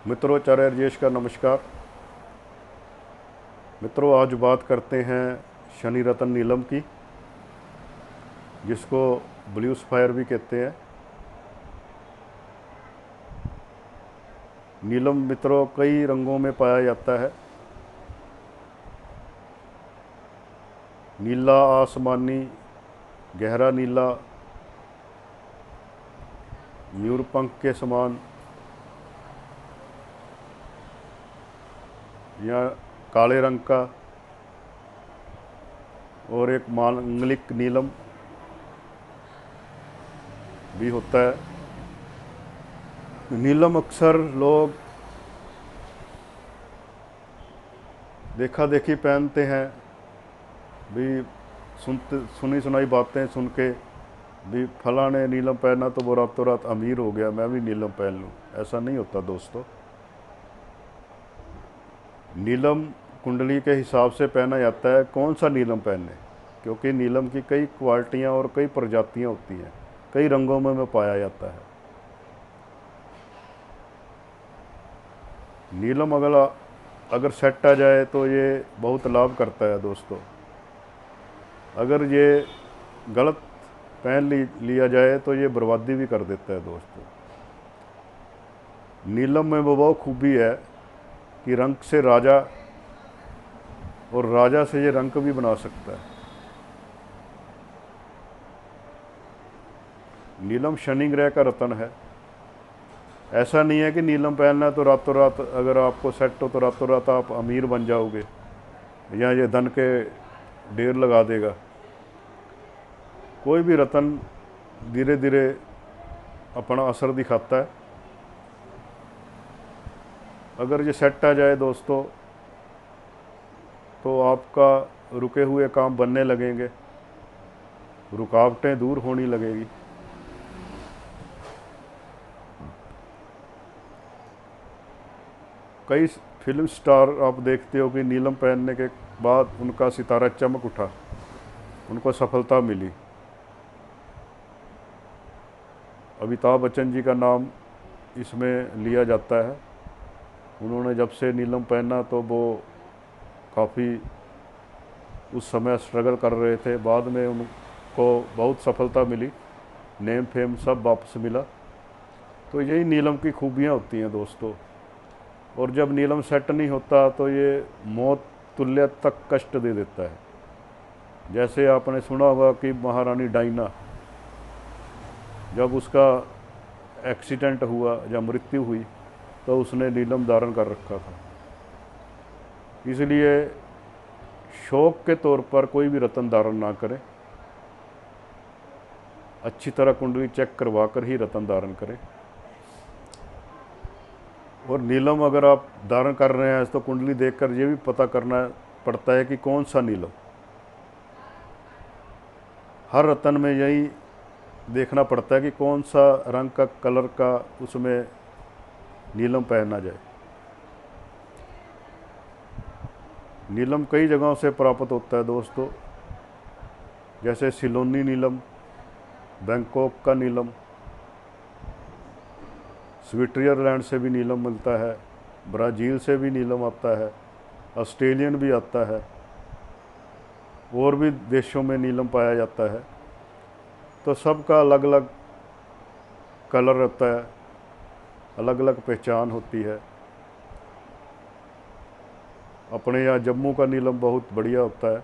मित्रों, आचार्य राजेश का नमस्कार। मित्रों, आज बात करते हैं शनि रत्न नीलम की, जिसको ब्लू स्फायर भी कहते हैं। नीलम मित्रों कई रंगों में पाया जाता है। नीला आसमानी, गहरा नीला, मयूरपंख के समान, या काले रंग का, और एक मांगलिक नीलम भी होता है। नीलम अक्सर लोग देखा देखी पहनते हैं भी, सुनी सुनाई बातें सुन के भी फला ने नीलम पहना तो वो रातों रात अमीर हो गया, मैं भी नीलम पहन लूँ। ऐसा नहीं होता दोस्तों। नीलम कुंडली के हिसाब से पहना जाता है कौन सा नीलम पहने, क्योंकि नीलम की कई क्वालिटियाँ और कई प्रजातियाँ होती हैं, कई रंगों में पाया जाता है। नीलम अगर सेट आ जाए तो ये बहुत लाभ करता है दोस्तों। अगर ये गलत पहन लिया जाए तो ये बर्बादी भी कर देता है दोस्तों। नीलम में वो खूबी है कि रंग से राजा और राजा से ये रंग भी बना सकता है। नीलम शनि ग्रह का रत्न है। ऐसा नहीं है कि नीलम पहनना तो रातों रात अगर आपको सेट हो तो रातों रात आप अमीर बन जाओगे या ये धन के ढेर लगा देगा। कोई भी रत्न धीरे धीरे अपना असर दिखाता है। अगर ये सेट आ जाए दोस्तों तो आपका रुके हुए काम बनने लगेंगे, रुकावटें दूर होने लगेगी। कई फिल्म स्टार आप देखते हो कि नीलम पहनने के बाद उनका सितारा चमक उठा, उनको सफलता मिली। अमिताभ बच्चन जी का नाम इसमें लिया जाता है। उन्होंने जब से नीलम पहना तो वो काफ़ी उस समय स्ट्रगल कर रहे थे, बाद में उनको बहुत सफलता मिली, नेम फेम सब वापस मिला। तो यही नीलम की खूबियाँ होती हैं दोस्तों। और जब नीलम सेट नहीं होता तो ये मौत तुल्य तक कष्ट दे देता है। जैसे आपने सुना होगा कि महारानी डायना, जब उसका एक्सीडेंट हुआ या मृत्यु हुई तो उसने नीलम धारण कर रखा था। इसलिए शौक के तौर पर कोई भी रत्न धारण ना करें, अच्छी तरह कुंडली चेक करवा कर ही रत्न धारण करें। और नीलम अगर आप धारण कर रहे हैं तो कुंडली देखकर ये भी पता करना पड़ता है कि कौन सा नीलम। हर रत्न में यही देखना पड़ता है कि कौन सा रंग का कलर का उसमें नीलम पहना जाए। नीलम कई जगहों से प्राप्त होता है दोस्तों, जैसे सिलोनी नीलम, बैंकॉक का नीलम, स्विट्जरलैंड से भी नीलम मिलता है, ब्राज़ील से भी नीलम आता है, ऑस्ट्रेलियन भी आता है, और भी देशों में नीलम पाया जाता है। तो सबका अलग अलग कलर रहता है, अलग अलग पहचान होती है। अपने यहाँ जम्मू का नीलम बहुत बढ़िया होता है,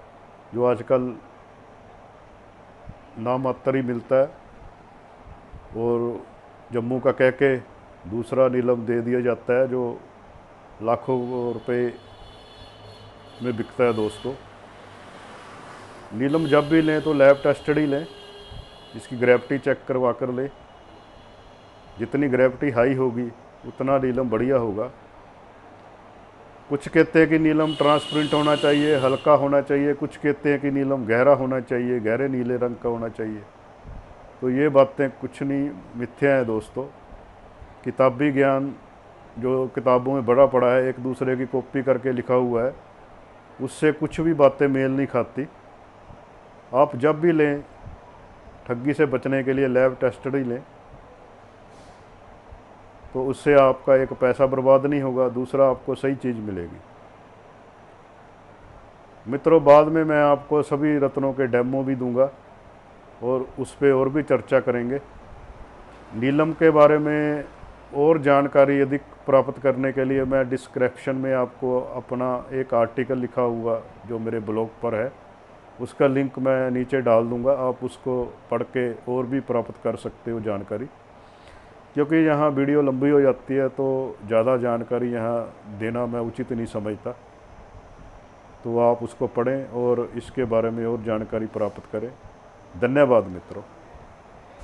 जो आजकल नामात्र ही मिलता है, और जम्मू का कह के दूसरा नीलम दे दिया जाता है जो लाखों रुपए में बिकता है दोस्तों। नीलम जब भी लें तो लैब टेस्टेड ही लें, इसकी ग्रेविटी चेक करवा कर लें। जितनी ग्रेविटी हाई होगी उतना नीलम बढ़िया होगा। कुछ कहते हैं कि नीलम ट्रांसपेरेंट होना चाहिए, हल्का होना चाहिए। कुछ कहते हैं कि नीलम गहरा होना चाहिए, गहरे नीले रंग का होना चाहिए। तो ये बातें कुछ नहीं, मिथ्या है दोस्तों। किताबी ज्ञान जो किताबों में बड़ा पड़ा है, एक दूसरे की कॉपी करके लिखा हुआ है, उससे कुछ भी बातें मेल नहीं खाती। आप जब भी लें ठगी से बचने के लिए लैब टेस्टेड ही लें। तो उससे आपका एक पैसा बर्बाद नहीं होगा, दूसरा आपको सही चीज़ मिलेगी। मित्रों, बाद में मैं आपको सभी रत्नों के डेमो भी दूंगा और उस पर और भी चर्चा करेंगे। नीलम के बारे में और जानकारी अधिक प्राप्त करने के लिए मैं डिस्क्रिप्शन में आपको अपना एक आर्टिकल लिखा हुआ जो मेरे ब्लॉग पर है, उसका लिंक मैं नीचे डाल दूंगा। आप उसको पढ़ के और भी प्राप्त कर सकते हो जानकारी, क्योंकि यहाँ वीडियो लंबी हो जाती है तो ज़्यादा जानकारी यहाँ देना मैं उचित नहीं समझता। तो आप उसको पढ़ें और इसके बारे में और जानकारी प्राप्त करें। धन्यवाद मित्रों।